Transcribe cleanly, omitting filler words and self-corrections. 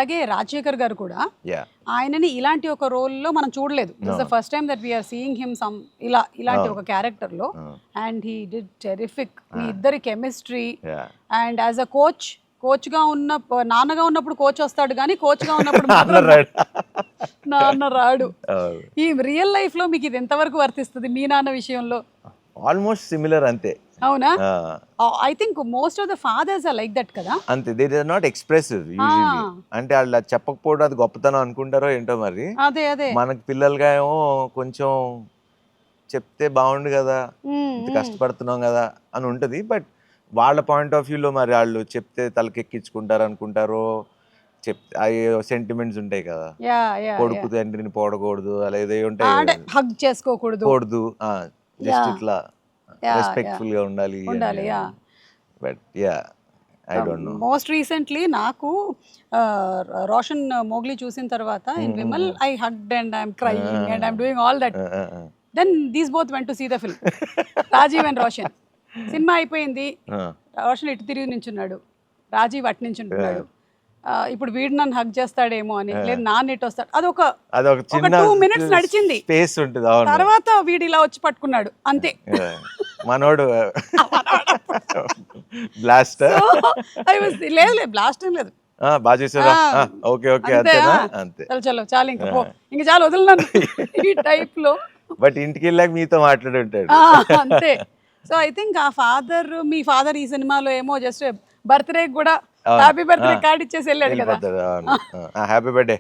అలాగే రాజశేఖర్ గారు కూడా యా ఆయనని ఇలాంటి ఒక రోల్ లో మనం చూడలేదు. This the first time that we're seeing him some ఇలాంటి ఒక క్యారెక్టర్ లో, అండ్ హీ డిడ్ టెరిఫిక్. మీ ఇద్దరి chemistry yeah and as a coach గా ఉన్న నాన్నగా ఉన్నప్పుడు కోచ్ వస్తాడు కానీ కోచ్ గా ఉన్నప్పుడు మాత్రం నాన్న రాడు. ఈ రియల్ లైఫ్ లో మీకు ఇది ఎంతవరకు వర్తిస్తుంది మీ నాన్న విషయంలో? ఆల్మోస్ట్ సిమిలర్ అంతే. అవునా? I think most of the fathers are like that కదా. అంతే, they are not expressive usually. అంటే వాళ్ళు అది చెప్పకపోవడం అది గొప్పతనం అనుకుంటారో ఏంటో మరి. అదే మనకి పిల్లలుగా ఏమో కొంచెం చెప్తే బాగుండు కదా, ఇంత కష్టపడుతున్నాం కదా అని ఉంటుంది. బట్ వాళ్ళ పాయింట్ ఆఫ్ వ్యూలో మరి వాళ్ళు చెప్తే తలకెక్కించుకుంటారు అనుకుంటారో, చెప్తే అవి సెంటిమెంట్స్ ఉంటాయి కదా. కొడుకు తండ్రిని పోడకూడదు, అలా ఏదో ఉంటాయి, హగ్ చేసుకోకూడదు, కూడదు, జస్ట్ ఇట్లా రెస్పెక్ట్ఫుల్ గా ఉండాలి. But yeah I don't know. Most recently నాకు రోషన్ మోగ్లీ చూసిన తర్వాత in Vimal I hugged and I'm crying and I'm doing all that. Then these both went to see the film, Rajeev and Roshan. సినిమా అయిపోయింది, రోషన్ ఇటు తిరిగి నించున్నాడు, రాజీవ్ అటు నించుంటున్నాడు. ఇప్పుడు వీడు నన్ను హగ్ చేస్తాడేమో అని, లేదు నాన్న ఇటు వస్తాడు. అదొక 2 minutes నడిచింది, స్పేస్ ఉంటుంది. తర్వాత వీడు ఇలా వచ్చి పట్టుకున్నాడు అంతే. మనోడు బ్లాస్ట్ లేదు బ్లాస్ట్ ఏం లేదు, బాగా చేసారా, ఓకే ఓకే అంతేనా, అంతే చలో చాలు ఇంకా పో, ఇంకా చాలు వదిలినాను ఈ టైప్ లో. బట్ ఇంటికి వెళ్ళాక మీతో మాట్లాడి ఉంటాడు అంతే. సో ఐ థింక్ ఆ ఫాదర్, మీ ఫాదర్ ఈ సినిమాలో ఏమో జస్ట్ బర్త్డే కూడా హ్యాపీ బర్త్డే కార్డ్ ఇచ్చేసి వెళ్ళాడు కదా. Happy birthday